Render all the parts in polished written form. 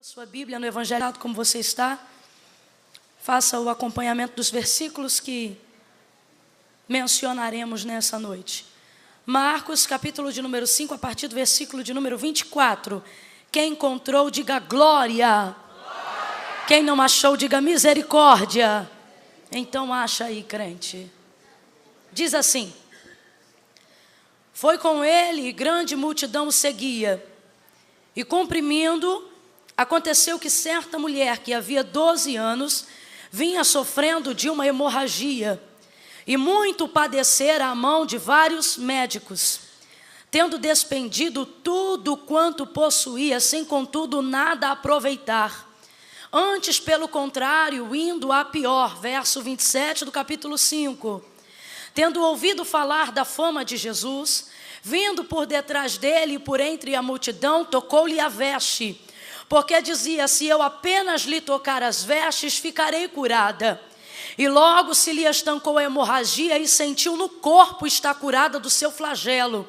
Sua Bíblia no Evangelho, como você está, faça o acompanhamento dos versículos que mencionaremos nessa noite. Marcos, capítulo de número 5, a partir do versículo de número 24. Quem encontrou, diga glória. Glória. Quem não achou, diga misericórdia. Então acha aí, crente. Diz assim: foi com ele, grande multidão o seguia, e comprimindo, aconteceu que certa mulher que havia 12 anos vinha sofrendo de uma hemorragia e muito padecera à mão de vários médicos, tendo despendido tudo quanto possuía, sem contudo nada aproveitar. Antes, pelo contrário, indo a pior. Verso 27 do capítulo 5. Tendo ouvido falar da fama de Jesus, vindo por detrás dele e por entre a multidão, tocou-lhe a veste, porque dizia: se eu apenas lhe tocar as vestes, ficarei curada. E logo se lhe estancou a hemorragia e sentiu no corpo estar curada do seu flagelo.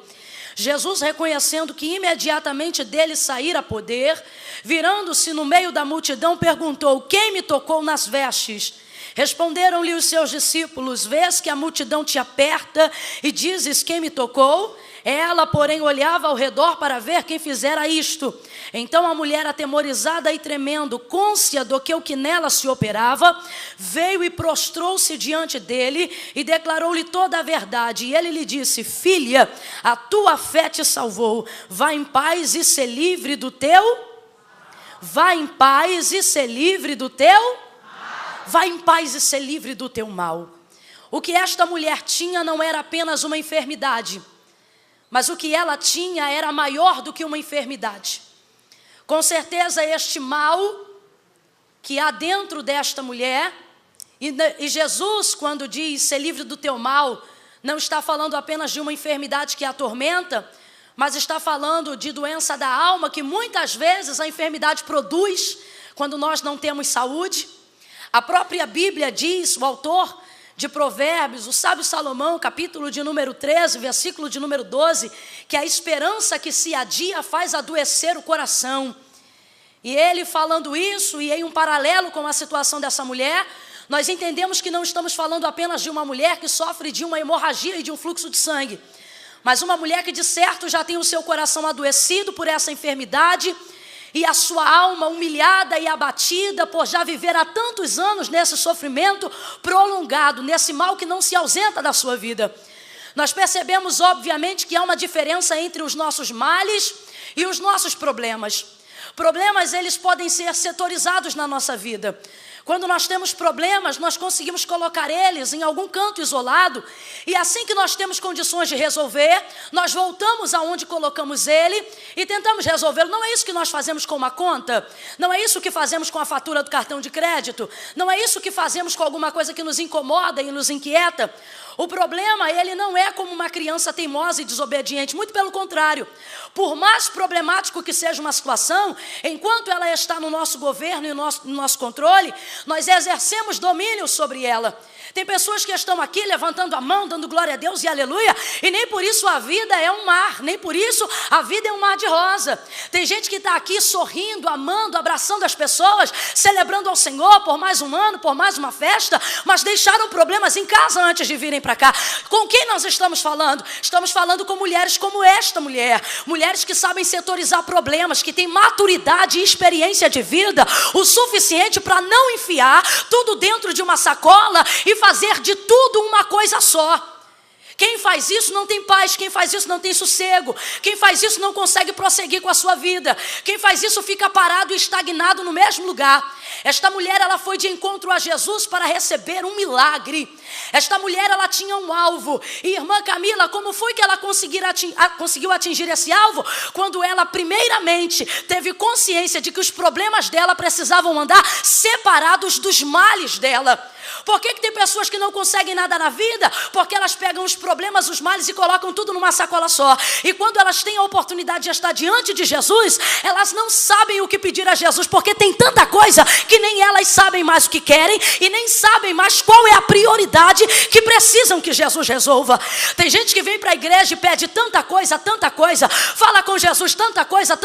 Jesus, reconhecendo que imediatamente dele saíra poder, virando-se no meio da multidão, perguntou: quem me tocou nas vestes? Responderam-lhe os seus discípulos: vês que a multidão te aperta e dizes: quem me tocou? Ela, porém, olhava ao redor para ver quem fizera isto. Então a mulher, atemorizada e tremendo, cônscia do que o que nela se operava, veio e prostrou-se diante dele e declarou-lhe toda a verdade. E ele lhe disse: filha, a tua fé te salvou. Vá em paz e ser livre do teu... Vá em paz e ser livre do teu... Vá em paz e ser livre do teu mal. O que esta mulher tinha não era apenas uma enfermidade, mas o que ela tinha era maior do que uma enfermidade. Com certeza este mal que há dentro desta mulher, e Jesus, quando diz ser livre do teu mal, não está falando apenas de uma enfermidade que a atormenta, mas está falando de doença da alma, que muitas vezes a enfermidade produz quando nós não temos saúde. A própria Bíblia diz, o autor de Provérbios, o sábio Salomão, capítulo de número 13, versículo de número 12, que a esperança que se adia faz adoecer o coração. E ele falando isso, e em um paralelo com a situação dessa mulher, nós entendemos que não estamos falando apenas de uma mulher que sofre de uma hemorragia e de um fluxo de sangue, mas uma mulher que de certo já tem o seu coração adoecido por essa enfermidade, e a sua alma humilhada e abatida por já viver há tantos anos nesse sofrimento prolongado, nesse mal que não se ausenta da sua vida. Nós percebemos, obviamente, que há uma diferença entre os nossos males e os nossos problemas. Problemas, eles podem ser setorizados na nossa vida. Quando nós temos problemas, nós conseguimos colocar eles em algum canto isolado, e assim que nós temos condições de resolver, nós voltamos aonde colocamos ele e tentamos resolvê-lo. Não é isso que nós fazemos com uma conta? Não é isso que fazemos com a fatura do cartão de crédito? Não é isso que fazemos com alguma coisa que nos incomoda e nos inquieta? O problema, ele não é como uma criança teimosa e desobediente, muito pelo contrário. Por mais problemático que seja uma situação, enquanto ela está no nosso governo e no nosso controle, nós exercemos domínio sobre ela. Tem pessoas que estão aqui levantando a mão, dando glória a Deus e aleluia, e nem por isso a vida é um mar, nem por isso a vida é um mar de rosa. Tem gente que está aqui sorrindo, amando, abraçando as pessoas, celebrando ao Senhor por mais um ano, por mais uma festa, mas deixaram problemas em casa antes de virem para cá. Com quem nós estamos falando? Estamos falando com mulheres como esta mulher, mulheres que sabem setorizar problemas, que têm maturidade e experiência de vida o suficiente para não enfiar tudo dentro de uma sacola e fazer de tudo uma coisa só. Quem faz isso não tem paz, quem faz isso não tem sossego, quem faz isso não consegue prosseguir com a sua vida, quem faz isso fica parado e estagnado no mesmo lugar. Esta mulher, ela foi de encontro a Jesus para receber um milagre. Esta mulher, ela tinha um alvo. E irmã Camila, como foi que ela conseguiu atingir esse alvo? Quando ela primeiramente teve consciência de que os problemas dela precisavam andar separados dos males dela. Por que tem pessoas que não conseguem nada na vida? Porque elas pegam os problemas, os males e colocam tudo numa sacola só. E quando elas têm a oportunidade de estar diante de Jesus, elas não sabem o que pedir a Jesus, porque tem tanta coisa que nem elas sabem mais o que querem e nem sabem mais qual é a prioridade que precisam que Jesus resolva. Tem gente que vem para a igreja e pede tanta coisa, fala com Jesus tanta coisa,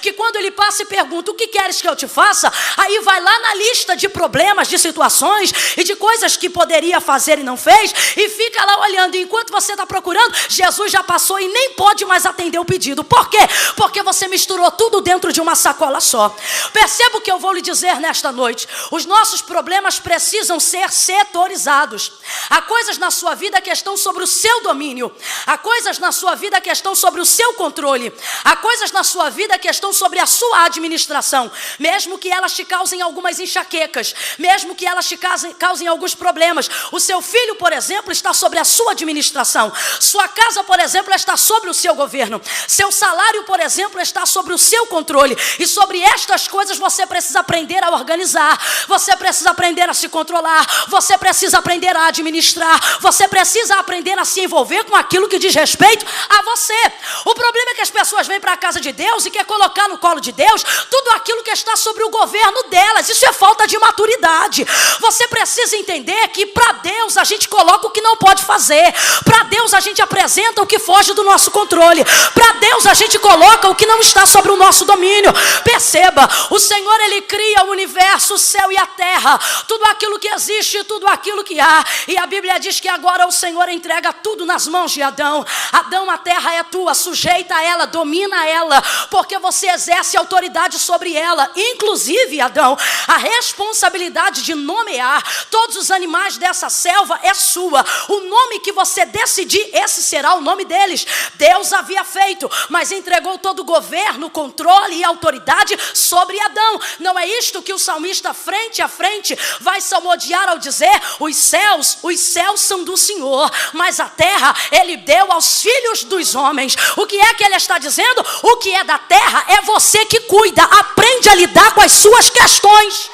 que quando ele passa e pergunta: o que queres que eu te faça? Aí vai lá na lista de problemas, de situações e de coisas que poderia fazer e não fez, e fica lá olhando. E enquanto você está procurando, Jesus já passou e nem pode mais atender o pedido. Por quê? Porque você misturou tudo dentro de uma sacola só. Perceba o que eu vou lhe dizer nesta noite. Os nossos problemas precisam ser setorizados. Há coisas na sua vida que estão sobre o seu domínio. Há coisas na sua vida que estão sobre o seu controle. Há coisas na sua vida que estão sobre a sua administração. Mesmo que elas te causem algumas enxaquecas, mesmo que elas te causem alguns problemas. O seu filho, por exemplo, está sobre a sua administração. Sua casa, por exemplo, está sobre o seu governo. Seu salário, por exemplo, está sobre o seu controle. E sobre estas coisas você precisa aprender a organizar. Você precisa aprender a se controlar. Você precisa aprender a administrar. Você precisa aprender a se envolver com aquilo que diz respeito a você. O problema é que as pessoas vêm para a casa de Deus e quer colocar no colo de Deus tudo aquilo que está sobre o governo delas. Isso é falta de maturidade. Você precisa entender que para Deus a gente coloca o que não pode fazer. Para Deus a gente apresenta o que foge do nosso controle. Para Deus a gente coloca o que não está sobre o nosso domínio. Perceba, o Senhor, ele cria o universo, o céu e a terra, tudo aquilo que existe, tudo aquilo que há. E a Bíblia diz que agora o Senhor entrega tudo nas mãos de Adão. Adão, a terra é tua, sujeita a ela, domina ela, porque você exerce autoridade sobre ela. Inclusive, Adão, a responsabilidade de nomear todos os animais dessa selva é sua. O nome que você decidir, esse será o nome deles. Deus havia feito, mas entregou todo o governo, controle e autoridade sobre Adão. Não é isto que o salmista, frente a frente, vai salmodiar ao dizer: os céus são do Senhor, mas a terra ele deu aos filhos dos homens. O que é que ele está dizendo? O que é da terra é você que cuida. Aprende a lidar com as suas questões.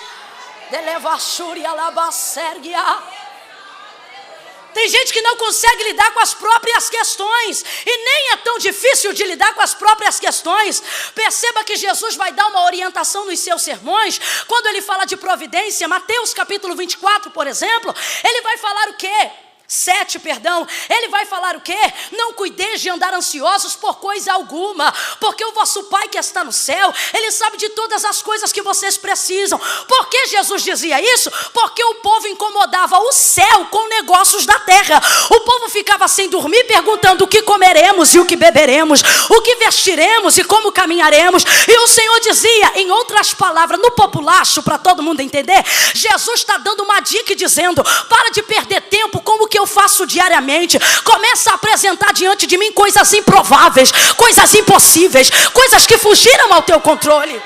Tem gente que não consegue lidar com as próprias questões. E nem é tão difícil de lidar com as próprias questões. Perceba que Jesus vai dar uma orientação nos seus sermões. Quando ele fala de providência, Mateus capítulo 24, por exemplo, ele vai falar o quê? 7, perdão, ele vai falar o quê? Não cuideis de andar ansiosos por coisa alguma, porque o vosso Pai que está no céu, ele sabe de todas as coisas que vocês precisam. Por que Jesus dizia isso? Porque o povo incomodava o céu com negócios da terra. O povo ficava sem dormir perguntando: o que comeremos e o que beberemos, o que vestiremos e como caminharemos. E o Senhor dizia, em outras palavras, no populacho, para todo mundo entender, Jesus está dando uma dica e dizendo: para de perder tempo com o que eu faço diariamente. Começa a apresentar diante de mim coisas improváveis, coisas impossíveis, coisas que fugiram ao teu controle.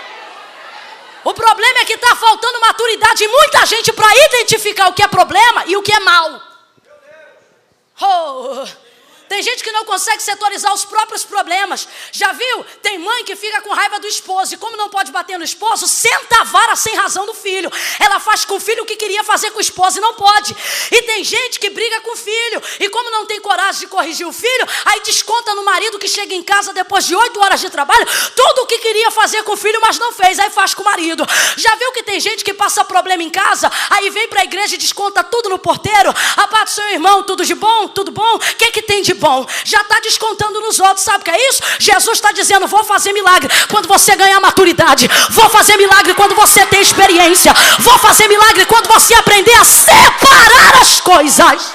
O problema é que está faltando maturidade em muita gente para identificar o que é problema e o que é mal. Tem gente que não consegue setorizar os próprios problemas. Já viu? Tem mãe que fica com raiva do esposo, e como não pode bater no esposo, senta a vara sem razão do filho. Ela faz com o filho o que queria fazer com o esposo e não pode. E tem gente que briga com o filho, e como não tem coragem de corrigir o filho, aí desconta no marido que chega em casa depois de 8 horas de trabalho, tudo o que queria fazer com o filho, mas não fez, aí faz com o marido. Já viu que tem gente que passa problema em casa, aí vem para a igreja e desconta tudo no porteiro? A paz do seu irmão, tudo de bom? Tudo bom? O que tem de bom? Já está descontando nos outros. Sabe o que é isso? Jesus está dizendo: vou fazer milagre quando você ganhar maturidade, vou fazer milagre quando você ter experiência, vou fazer milagre quando você aprender a separar as coisas.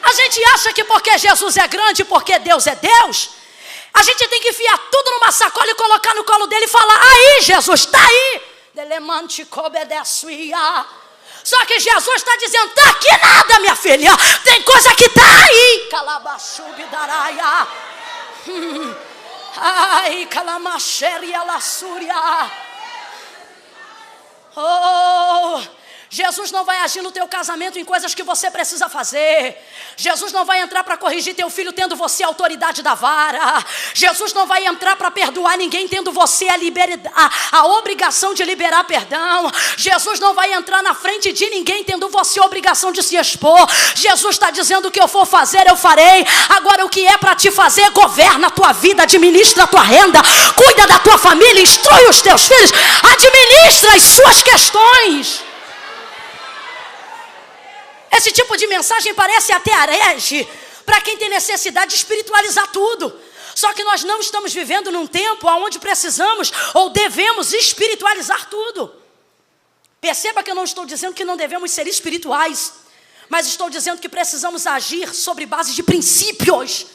A gente acha que porque Jesus é grande, porque Deus é Deus, a gente tem que enfiar tudo numa sacola e colocar no colo dele e falar: aí Jesus, está aí. Só que Jesus está dizendo: está aqui nada, minha filha. Tem coisa que está aí. Calabachubidaraia. Ai, calamacheria lassúria. Oh, Jesus não vai agir no teu casamento em coisas que você precisa fazer. Jesus não vai entrar para corrigir teu filho tendo você a autoridade da vara. Jesus não vai entrar para perdoar ninguém tendo você a obrigação de liberar perdão. Jesus não vai entrar na frente de ninguém tendo você a obrigação de se expor. Jesus está dizendo: o que eu for fazer, eu farei. Agora, o que é para te fazer, governa a tua vida, administra a tua renda, cuida da tua família, instrui os teus filhos, administra as suas questões. Esse tipo de mensagem parece até herege para quem tem necessidade de espiritualizar tudo. Só que nós não estamos vivendo num tempo onde precisamos ou devemos espiritualizar tudo. Perceba que eu não estou dizendo que não devemos ser espirituais, mas estou dizendo que precisamos agir sobre base de princípios.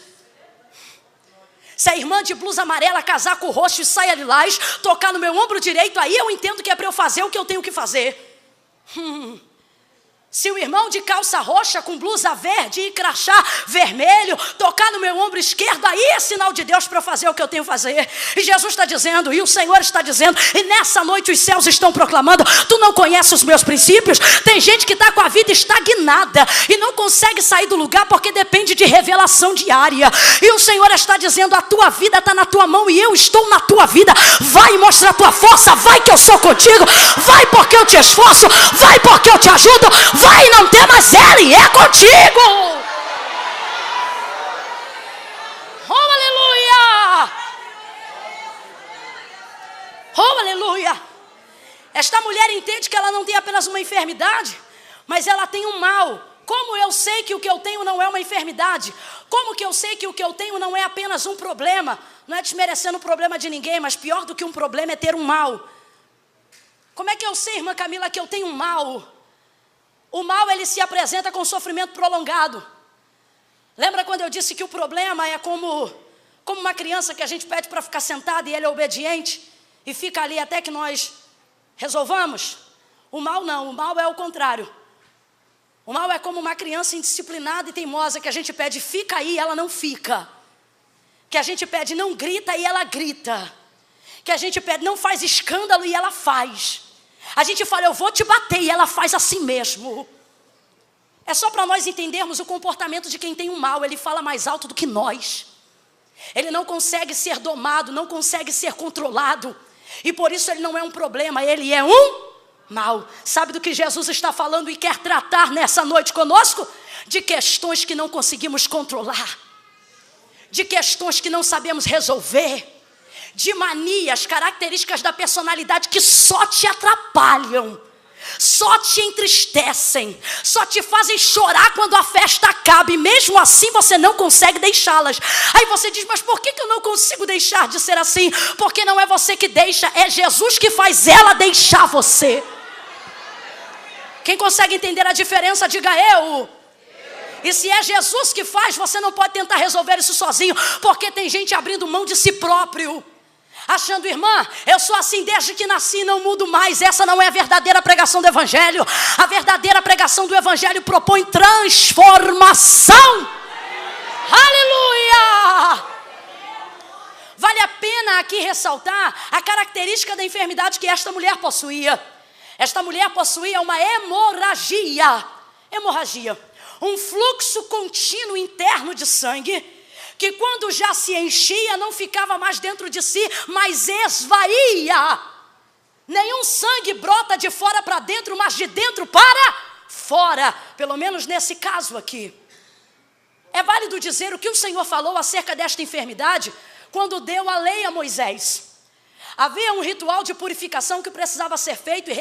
Se a irmã de blusa amarela, casaco roxo e saia lilás tocar no meu ombro direito, aí eu entendo que é para eu fazer o que eu tenho que fazer. Se o irmão de calça roxa com blusa verde e crachá vermelho tocar no meu ombro esquerdo, aí é sinal de Deus para eu fazer o que eu tenho que fazer. E Jesus está dizendo, e o Senhor está dizendo, e nessa noite os céus estão proclamando: tu não conheces os meus princípios? Tem gente que está com a vida estagnada e não consegue sair do lugar porque depende de revelação diária. E o Senhor está dizendo: a tua vida está na tua mão e eu estou na tua vida. Vai mostrar a tua força, vai que eu sou contigo, vai porque eu te esforço, vai porque eu te ajudo. Vai, não temas, Ele é contigo. Oh, aleluia. Oh, aleluia. Esta mulher entende que ela não tem apenas uma enfermidade, mas ela tem um mal. Como eu sei que o que eu tenho não é uma enfermidade? Como que eu sei que o que eu tenho não é apenas um problema? Não é desmerecendo o problema de ninguém, mas pior do que um problema é ter um mal. Como é que eu sei, irmã Camila, que eu tenho um mal? O mal, ele se apresenta com sofrimento prolongado. Lembra quando eu disse que o problema é como uma criança que a gente pede para ficar sentada e ele é obediente e fica ali até que nós resolvamos? O mal não, o mal é o contrário. O mal é como uma criança indisciplinada e teimosa que a gente pede fica aí e ela não fica. Que a gente pede não grita e ela grita. Que a gente pede não faz escândalo e ela faz. A gente fala eu vou te bater e ela faz assim mesmo. É só para nós entendermos o comportamento de quem tem um mal. Ele fala mais alto do que nós. Ele não consegue ser domado, não consegue ser controlado. E por isso ele não é um problema, ele é um mal. Sabe do que Jesus está falando e quer tratar nessa noite conosco? De questões que não conseguimos controlar. De questões que não sabemos resolver. De manias, características da personalidade que só te atrapalham, só te entristecem, só te fazem chorar quando a festa acaba, e mesmo assim você não consegue deixá-las. Aí você diz, mas por que eu não consigo deixar de ser assim? Porque não é você que deixa, é Jesus que faz ela deixar você. Quem consegue entender a diferença, diga eu. E se é Jesus que faz, você não pode tentar resolver isso sozinho, porque tem gente abrindo mão de si próprio, achando, irmã, eu sou assim desde que nasci, não mudo mais. Essa não é a verdadeira pregação do Evangelho. A verdadeira pregação do Evangelho propõe transformação. Aleluia! Vale a pena aqui ressaltar a característica da enfermidade que esta mulher possuía. Esta mulher possuía uma hemorragia, um fluxo contínuo interno de sangue, que quando já se enchia, não ficava mais dentro de si, mas esvaía. Nenhum sangue brota de fora para dentro, mas de dentro para fora. Pelo menos nesse caso aqui. É válido dizer o que o Senhor falou acerca desta enfermidade quando deu a lei a Moisés. Havia um ritual de purificação que precisava ser feito e